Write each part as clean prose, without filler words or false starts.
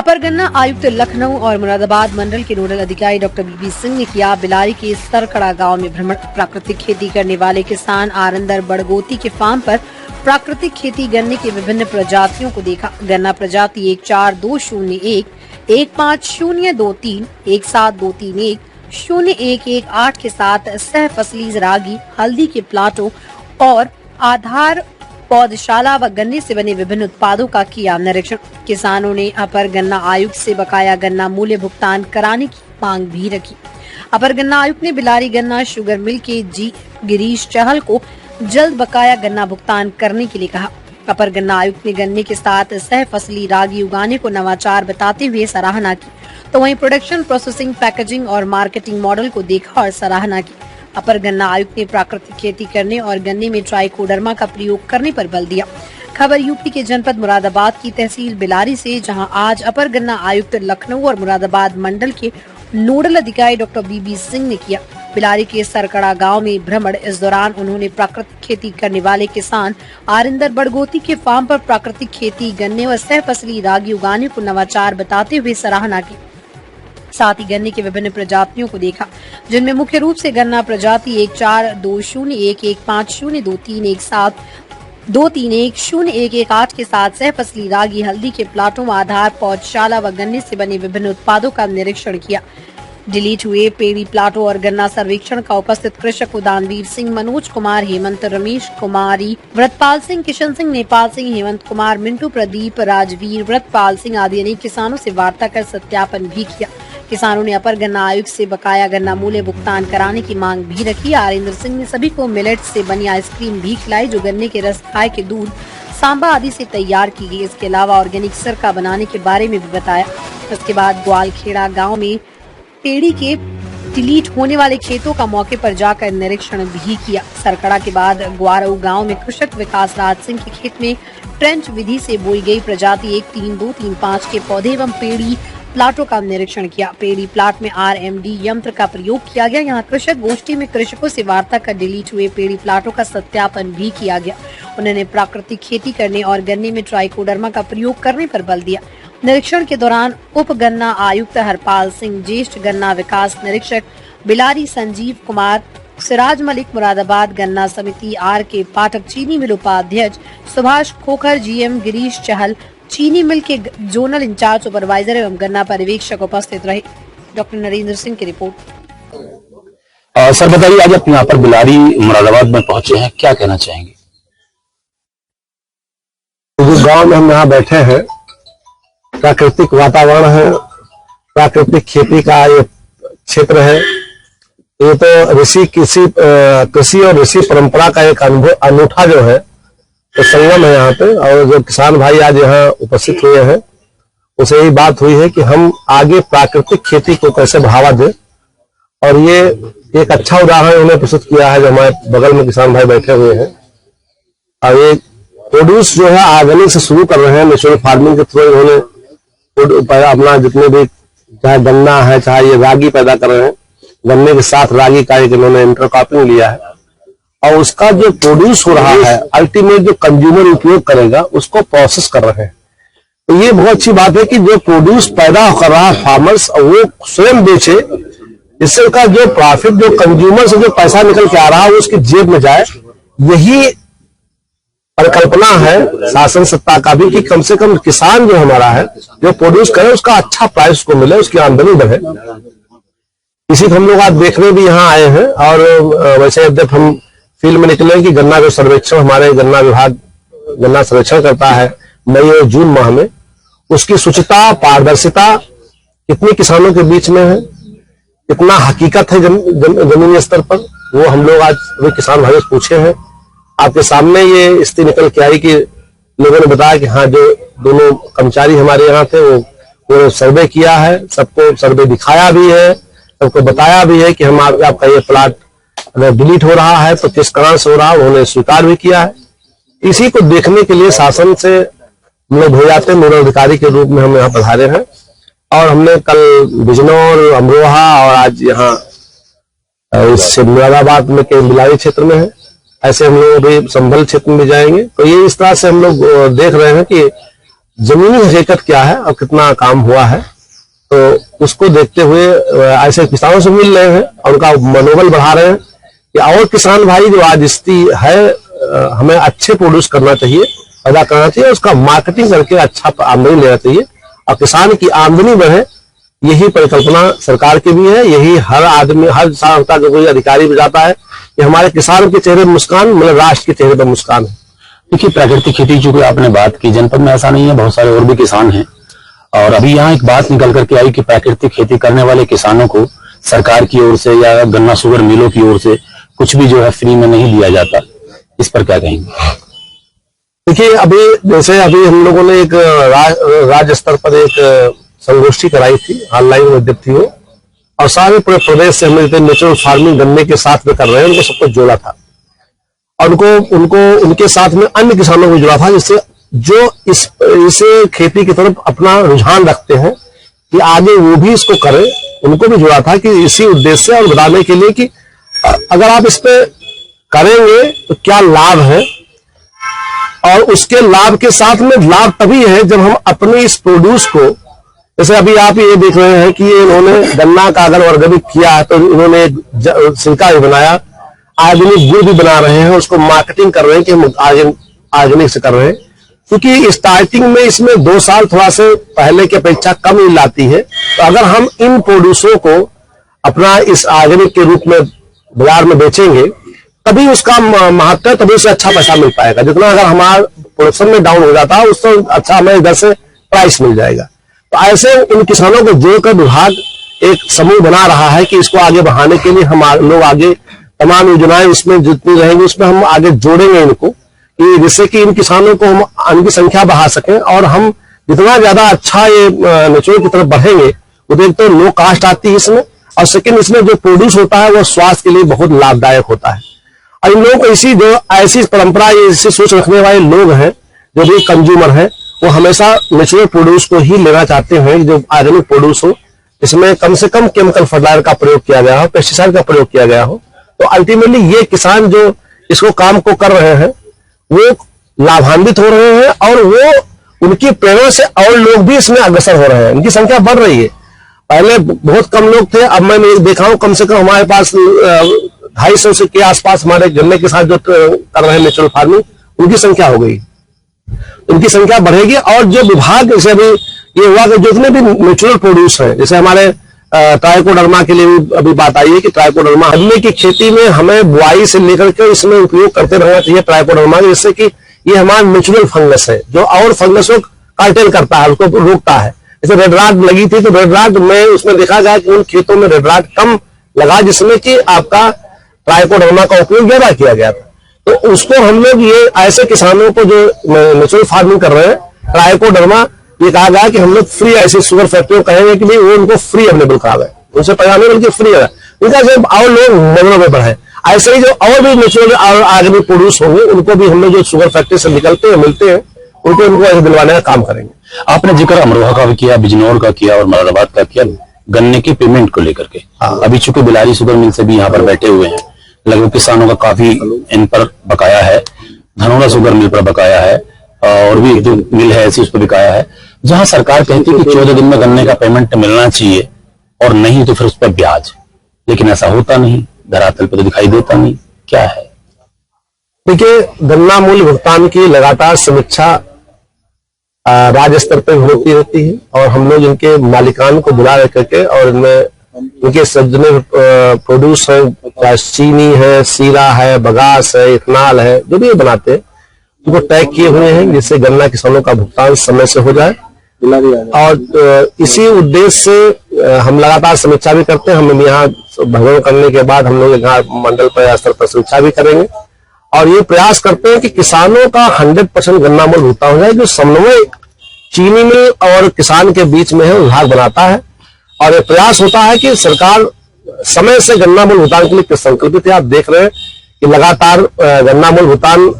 अपर गन्ना आयुक्त लखनऊ और मुरादाबाद मंडल के नोडल अधिकारी डॉक्टर बीबी सिंह ने किया बिलारी के सरकड़ा गांव में भ्रमण। प्राकृतिक खेती करने वाले किसान आरंदर बड़गोती के फार्म पर प्राकृतिक खेती गन्ने की विभिन्न प्रजातियों को देखा। गन्ना प्रजाति 142001, 150231, 17231, 0118 के साथ सह फसली रागी, हल्दी के प्लाटों और आधार पौधशाला व गन्ने से बने विभिन्न उत्पादों का किया निरीक्षण। किसानों ने अपर गन्ना आयुक्त से बकाया गन्ना मूल्य भुगतान कराने की मांग भी रखी। अपर गन्ना आयुक्त ने बिलारी गन्ना शुगर मिल के जी गिरीश चहल को जल्द बकाया गन्ना भुगतान करने के लिए कहा। अपर गन्ना आयुक्त ने गन्ने के साथ सह फसली रागी उगाने को नवाचार बताते हुए सराहना की, तो वहीं प्रोडक्शन, प्रोसेसिंग, पैकेजिंग और मार्केटिंग मॉडल को देखा और सराहना की। अपर गन्ना आयुक्त ने प्राकृतिक खेती करने और गन्ने में ट्राइकोडर्मा का प्रयोग करने पर बल दिया। खबर यूपी के जनपद मुरादाबाद की तहसील बिलारी से, जहां आज अपर गन्ना आयुक्त लखनऊ और मुरादाबाद मंडल के नोडल अधिकारी डॉक्टर बीबी सिंह ने किया बिलारी के सरकड़ा गांव में भ्रमण। इस दौरान उन्होंने प्राकृतिक खेती करने वाले किसान आरिंदर बड़गोती के फार्म पर प्राकृतिक खेती, गन्ने और सह फसली रागी उगाने को नवाचार बताते हुए सराहना की। साथ ही गन्ने की विभिन्न प्रजातियों को देखा, जिनमें मुख्य रूप से गन्ना प्रजाति 142001, 150231, 17231, 0118 के साथ सह फसली रागी, हल्दी के प्लाटों, आधार पौधशाला व गन्ने से बने विभिन्न उत्पादों का निरीक्षण किया। डिलीट हुए पेड़ी प्लाटों और गन्ना सर्वेक्षण का उपस्थित कृषक दानवीर सिंह, मनोज कुमार, हेमंत, रमेश कुमारी, व्रतपाल सिंह, किशन सिंह, नेपाल सिंह, हेमंत कुमार, मिंटू, प्रदीप, राजवीर, व्रतपाल सिंह आदि अनेक किसानों से वार्ता कर सत्यापन भी किया। किसानों ने अपर गन्ना आयुक्त से बकाया गन्ना मूल्य भुगतान कराने की मांग भी रखी। आरिंदर सिंह ने सभी को मिलेट से बनी आइसक्रीम भी खिलाई, जो गन्ने के रस, गाय के दूध, सांबा आदि से तैयार की गई। इसके अलावा ऑर्गेनिक सिरका बनाने के बारे में भी बताया। उसके बाद ग्वालखेड़ा गाँव में पेड़ी के डिलीट होने वाले खेतों का मौके पर जाकर निरीक्षण भी किया। सरकड़ा के बाद ग्वारऊ गांव में कृषक विकास राज सिंह के खेत में ट्रेंच विधि से बोई गई प्रजाति 13235 के पौधे एवं पेड़ी प्लाटों का निरीक्षण किया। पेड़ी प्लाट में RMD यंत्र का प्रयोग किया गया। यहाँ कृषक गोष्ठी में कृषकों से वार्ता कर डिलीट हुए पेड़ी प्लाटों का सत्यापन भी किया गया। उन्होंने प्राकृतिक खेती करने और गन्ने में ट्राइकोडर्मा का प्रयोग करने पर बल दिया। निरीक्षण के दौरान उप गन्ना आयुक्त हरपाल सिंह, ज्येष्ठ गन्ना विकास निरीक्षक बिलारी संजीव कुमार, सिराज मलिक, मुरादाबाद गन्ना समिति RK पाठक, चीनी मिल उपाध्यक्ष सुभाष खोखर, GM गिरीश चहल, चीनी मिल के जोनल इंचार्ज सुपरवाइजर एवं गन्ना पर्यवेक्षक उपस्थित रहे। डॉक्टर नरेंद्र सिंह की रिपोर्ट। सर बताइए, आज आप यहाँ पर बिलारी मुरादाबाद में पहुंचे हैं, क्या कहना चाहेंगे? जो गांव में हम यहाँ बैठे हैं, प्राकृतिक वातावरण है, प्राकृतिक खेती का ये क्षेत्र है। ये तो कृषि और ऋषि परंपरा का एक अनुभव, अनूठा जो है तो संगम है यहाँ पे। और जो किसान भाई आज यहाँ उपस्थित हुए हैं, उसे यही बात हुई है कि हम आगे प्राकृतिक खेती को कैसे बढ़ावा दें। और ये एक अच्छा उदाहरण उन्होंने प्रस्तुत किया है, जो हमारे बगल में किसान भाई बैठे हुए हैं। और ये प्रोड्यूस जो है ऑर्गेनिक से शुरू कर रहे हैं, नेचुरल फार्मिंग के थ्रू इन्होंने अपना जितने भी, चाहे गन्ना है, चाहे ये रागी पैदा कर रहे हैं, गन्ने के साथ रागी का एक इन्होंने इंटरक्रॉपिंग लिया है। और उसका जो प्रोड्यूस हो रहा है, अल्टीमेट जो कंज्यूमर उपयोग करेगा, उसको प्रोसेस कर रहे हैं। तो ये बहुत अच्छी बात है कि जो प्रोड्यूस पैदा कर रहा है फार्मर्स, वो स्वयं बेचे, इससे का जो प्रॉफिट, जो कंज्यूमर से जो पैसा निकल के आ रहा है, वो उसकी जेब में जाए। यही परिकल्पना है शासन सत्ता का भी कि कम से कम किसान जो हमारा है, जो प्रोड्यूस करे, उसका अच्छा प्राइस को मिले, उसकी आमदनी बढ़े। इसी को हम लोग आज देखने भी यहाँ आए हैं। और वैसे जब हम फील्ड में निकले कि गन्ना जो सर्वेक्षण हमारे गन्ना विभाग गन्ना सर्वेक्षण करता है मई और जून माह में, उसकी शुचिता, पारदर्शिता कितनी किसानों के बीच में है, कितना हकीकत है जमीनी स्तर पर, वो हम लोग आज वे किसान भाई से पूछे हैं। आपके सामने ये स्थिति निकल के आई कि लोगों ने बताया कि हाँ, जो दोनों कर्मचारी हमारे यहाँ थे वो सर्वे किया है, सबको सर्वे दिखाया भी है, सबको बताया भी है कि हम आपका ये प्लाट अगर डिलीट हो रहा है तो किस कारण से हो रहा है, उन्होंने स्वीकार भी किया है। इसी को देखने के लिए शासन से हम लोग भेजाते नोडल अधिकारी के रूप में हम यहाँ पधारे हैं। और हमने कल बिजनौर, अमरोहा और आज यहाँ इस मुरादाबाद में के बिलारी क्षेत्र में है। ऐसे हम लोग अभी संभल क्षेत्र में जाएंगे। तो ये इस तरह से हम लोग देख रहे हैं कि जमीनी हकीकत क्या है और कितना काम हुआ है, तो उसको देखते हुए ऐसे किसानों से मिल रहे हैं और उनका मनोबल बढ़ा रहे हैं कि और किसान भाई जो आज स्थिति है, हमें अच्छे प्रोड्यूस करना चाहिए, पैदा करना चाहिए, उसका मार्केटिंग करके अच्छा आमदनी लेना चाहिए और किसान की आमदनी बढ़े। यही परिकल्पना सरकार की भी है, यही हर आदमी, हर संस्था का कोई अधिकारी भी जाता है कि हमारे किसान के चेहरे पर मुस्कान, मतलब राष्ट्र के चेहरे पर मुस्कान है। देखिए, प्राकृतिक खेती जो कि आपने बात की, जनपद में ऐसा नहीं है, बहुत सारे और भी किसान हैं। और अभी यहाँ एक बात निकल करके आई कि प्राकृतिक खेती करने वाले किसानों को सरकार की ओर से या गन्ना शुगर मिलों की ओर से कुछ भी जो है फ्री में नहीं दिया जाता, इस पर क्या कहेंगे? देखिए, अभी हम लोगों ने एक राज्य स्तर पर एक संगोष्ठी कराई थी, ऑनलाइन माध्यम थी वो, और सारे पूरे प्रदेश से हमने नेचुरल फार्मिंग गन्ने के साथ में कर रहे हैं, उनको सबको जोड़ा था और उनको उनके साथ में अन्य किसानों को जोड़ा था, जिससे जो इसे खेती की तरफ अपना रुझान रखते हैं कि आगे वो भी इसको करें, उनको भी जोड़ा था कि इसी उद्देश्य से और बताने के लिए कि अगर आप इस पे करेंगे तो क्या लाभ है, और उसके लाभ के साथ में लाभ तभी है जब हम अपने इस प्रोड्यूस को, जैसे अभी आप ये देख रहे हैं कि इन्होंने गन्ना का अगर ऑर्गेनिक किया है तो इन्होंने सिरका भी बनाया, ऑर्गेनिक गुड़ भी बना रहे हैं, उसको मार्केटिंग कर रहे हैं कि हम ऑर्गेनिक से कर रहे हैं, क्योंकि स्टार्टिंग में इसमें 2 साल थोड़ा से पहले की अपेक्षा कम मिल आती है। तो अगर हम इन प्रोड्यूसों को अपना इस ऑर्गेनिक के रूप में बाजार में बेचेंगे तभी उसका महत्व है, तभी उसे अच्छा पैसा मिल पाएगा। जितना अगर हमारा प्रोडक्शन में डाउन हो जाता है उससे अच्छा हमें इधर से प्राइस मिल जाएगा। तो ऐसे उन किसानों को जोड़कर विभाग एक समूह बना रहा है कि इसको आगे बढ़ाने के लिए हम लोग आगे तमाम योजनाएं उसमें जितनी रहेंगी उसमें हम आगे जोड़ेंगे इनको, कि जिससे कि इन किसानों को हम उनकी संख्या बढ़ा सकें और हम जितना ज्यादा अच्छा ये नेचुरल की तरफ बढ़ेंगे, वो एक तो लो कास्ट आती है इसमें, और सेकंड इसमें जो प्रोड्यूस होता है वो स्वास्थ्य के लिए बहुत लाभदायक होता है। और इन लोगों को इसी जो ऐसी परंपरा, ऐसी सोच रखने वाले लोग हैं, जो भी कंज्यूमर हैं, वो हमेशा नेचुरल प्रोड्यूस को ही लेना चाहते हैं, जो ऑर्गेनिक प्रोड्यूस हो, इसमें कम से कम केमिकल फर्टिलाइजर का प्रयोग किया गया हो, पेस्टिसाइड का प्रयोग किया गया हो। तो अल्टीमेटली ये किसान जो इसको काम को कर रहे हैं वो लाभान्वित हो रहे हैं और वो उनकी प्रेरणा से और लोग भी इसमें अग्रसर हो रहे हैं, उनकी संख्या बढ़ रही है। पहले बहुत कम लोग थे, अब मैं देखा हूं कम से कम हमारे पास 250 के आसपास हमारे गन्ने के साथ जो कर रहे हैं नेचुरल फार्मिंग, उनकी संख्या हो गई, उनकी संख्या बढ़ेगी। और जो विभाग, जैसे अभी ये हुआ कि जितने भी नेचुरल प्रोड्यूस हैं, जैसे हमारे ट्राइकोडर्मा के लिए भी अभी बात आई है कि ट्राइकोडर्मा गन्ने की खेती में हमें बुआई से लेकर के इसमें उपयोग करते रहना चाहिए ट्राइकोडर्मा, जिससे कि ये हमारा नेचुरल फंगस है जो और फंगसों को कार्टेल करता है, उसको रोकता है। जैसे रेड राट लगी थी तो रेड राट में उसमें देखा गया कि उन खेतों में रेड राट कम लगा जिसमें कि आपका ट्राइकोडर्मा का उपयोग ज्यादा किया गया था। तो उसको हम लोग ये ऐसे किसानों को जो नेचुरल फार्मिंग कर रहे हैं, ट्राइकोडर्मा ये कहा गया कि हम लोग फ्री ऐसी शुगर फैक्ट्री कहेंगे कि वो उनको फ्री अवेलेबल करा गए, उनसे पैसा नहीं बल्कि फ्री है, उनका जब और लोग मदनों में बढ़े। ऐसे ही जो और भी नेचुरल और ऑर्गेनिक प्रोड्यूस होंगे उनको भी हम लोग जो शुगर फैक्ट्री से निकलते हैं मिलते हैं उनको ऐसे दिलवाने का काम करेंगे। आपने जिक्र अमरोहा का भी किया, बिजनौर का किया और मुरादाबाद का किया गन्ने की पेमेंट को लेकर के। अभी चूंकि बिलारी शुगर मिल से भी यहाँ पर बैठे हुए हैं, लगभग किसानों का काफी इन पर बकाया है, धनोरा शुगर मिल पर बकाया है और भी एक दो मिल है ऐसी उस पर बकाया है, जहां सरकार कहती है कि 14 दिन में गन्ने का पेमेंट मिलना चाहिए और नहीं तो फिर उस पर ब्याज, लेकिन ऐसा होता नहीं, धरातल पर तो दिखाई देता नहीं, क्या है? देखिए, गन्ना मूल्य भुगतान की लगातार समीक्षा राज्य स्तर पर होती रहती है और हम लोग इनके मालिकान को बुला करके और इनमें इनके जितने प्रोड्यूस है, चाहे चीनी है, सीरा है, बगास है, इथेनॉल है, जो भी बनाते हैं उनको टैग किए हुए हैं जिससे गन्ना किसानों का भुगतान समय से हो जाए। और इसी उद्देश्य से हम लगातार समीक्षा भी करते हैं। हम यहाँ भ्रमण करने के बाद हम लोग यहाँ मंडल पर स्तर पर समीक्षा भी करेंगे और ये प्रयास करते हैं कि किसानों का 100% गन्ना मूल्य भुगतान हो जाए। जो समन्वय चीनी मिल और किसान के बीच में है विभाग बनाता है और ये प्रयास होता है कि सरकार समय से गन्ना मूल्य भुगतान के लिए संकल्पित है। आप देख रहे हैं कि लगातार गन्ना मूल्य भुगतान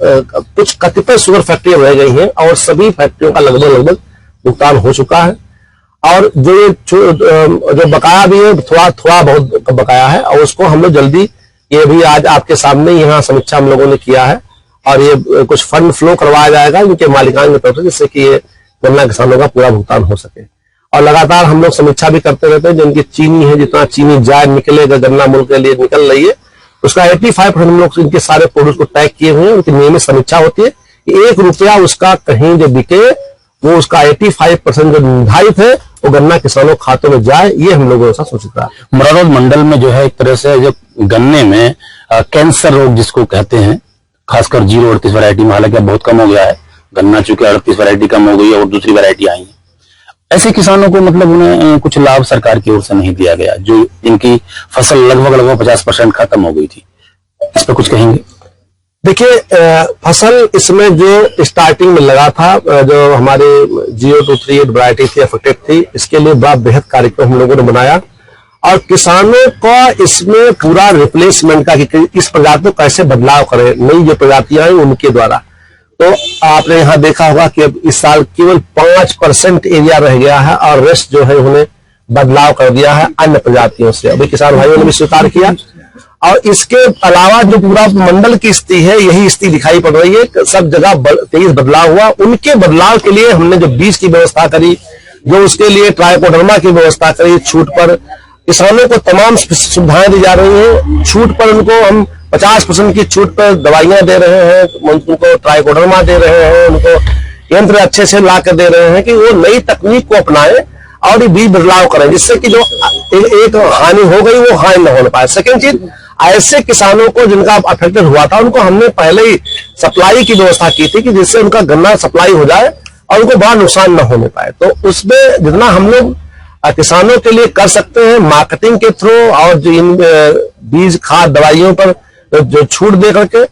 कुछ कतिपय शुगर फैक्ट्रियां रह गई हैं और सभी फैक्ट्रियों का लगभग भुगतान हो चुका है। और जो बकाया भी है थोड़ा बहुत बकाया है और उसको हम लोग जल्दी, ये भी आज आपके सामने यहाँ समीक्षा हम लोगों ने किया है और ये कुछ फंड फ्लो करवाया जाएगा इनके मालिकान की तरफ से, जिससे कि ये गन्ना किसानों का पूरा भुगतान हो सके। और लगातार हम लोग समीक्षा भी करते रहते हैं, जिनकी चीनी है, जितना चीनी जाए निकलेगा गन्ना मुल्क के लिए निकल रही है, उसका 85% हम लोग इनके सारे प्रोड्यूस को टैग किए हुए हैं। उनकी नियमित समीक्षा होती है कि 1 रुपया उसका कहीं जो बिके वो उसका 85% जो निर्धारित है वो गन्ना किसानों खातों में जाए, ये हम लोगों का सोचता है। मुरादाबाद मंडल में जो है एक तरह से जो गन्ने में कैंसर रोग जिसको कहते हैं, खासकर 038 वैरायटी में, हालांकि अब बहुत कम हो गया है गन्ना, चूंकि 38 वैरायटी कम हो गई है और दूसरी वैरायटी आई है, ऐसे किसानों को मतलब उन्हें कुछ लाभ सरकार की ओर से नहीं दिया गया, जो इनकी फसल लगभग 50% खत्म हो गई थी। इस पर कुछ कहेंगे? देखिए, फसल इसमें जो स्टार्टिंग में लगा था, जो हमारे 0238 वैरायटी थी, अफेक्टेड थी, इसके लिए बड़ा बेहद कार्यक्रम हम लोगों ने बनाया और किसानों का इसमें पूरा रिप्लेसमेंट का कि इस प्रजाति को कैसे बदलाव करें, नई जो प्रजातियां हैं उनके द्वारा। तो आपने यहाँ देखा होगा कि अब इस साल केवल 5% एरिया रह गया है और रेस्ट जो है उन्हें बदलाव कर दिया है अन्य प्रजातियों से। अभी किसान भाइयों ने भी स्वीकार किया। और इसके अलावा जो पूरा मंडल की स्थिति है, यही स्थिति दिखाई पड़ रही है, सब जगह तेज बदलाव हुआ। उनके बदलाव के लिए हमने जो बीज की व्यवस्था करी, जो उसके लिए ट्राइकोडर्मा की व्यवस्था करी, छूट पर किसानों को तमाम सुविधाएं दी जा रही हैं। छूट पर उनको हम 50% की छूट पर दवाइयां दे रहे हैं, उनको ट्राइकोडर्मा दे रहे हैं, उनको यंत्र अच्छे से ला कर दे रहे हैं कि वो नई तकनीक को अपनाएं और ये बीज बदलाव करें, जिससे कि जो एक हानि हो गई वो हानि न हो पाए। सेकेंड चीज, ऐसे किसानों को जिनका अफेक्टेड हुआ था उनको हमने पहले ही सप्लाई की व्यवस्था की थी कि जिससे उनका गन्ना सप्लाई हो जाए और उनको बड़ा नुकसान न होने पाए। तो उसमें जितना हम लोग किसानों के लिए कर सकते हैं मार्केटिंग के थ्रू और जो इन बीज खाद दवाइयों पर जो छूट दे करके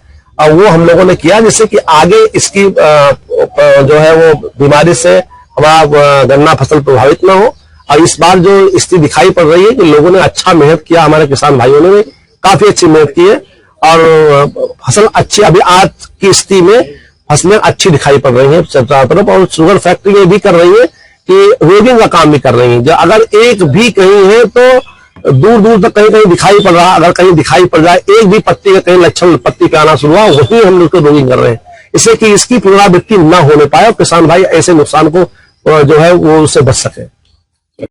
वो हम लोगों ने किया, जिससे कि आगे इसकी जो है वो बीमारी से हमारा गन्ना फसल प्रभावित न हो। और इस बार जो स्थिति दिखाई पड़ रही है कि लोगों ने अच्छा मेहनत किया, हमारे किसान भाइयों ने काफी अच्छी मेहनत की है और फसल अच्छी, अभी आज की स्थिति में फसलें अच्छी दिखाई पड़ रही है चारों तरफ। और शुगर फैक्ट्री में भी कर रही है कि रोगिंग का काम भी कर रही है। अगर एक भी कहीं है तो दूर दूर तक कहीं कहीं दिखाई पड़ रहा, अगर कहीं दिखाई पड़ जाए एक भी पत्ती का कहीं लक्षण पत्ती पे आना शुरू हुआ, वही हम लोग रोगिंग कर रहे हैं, इससे कि इसकी पुनरावृत्ति न होने पाए और किसान भाई ऐसे नुकसान को जो है वो उससे बच सके।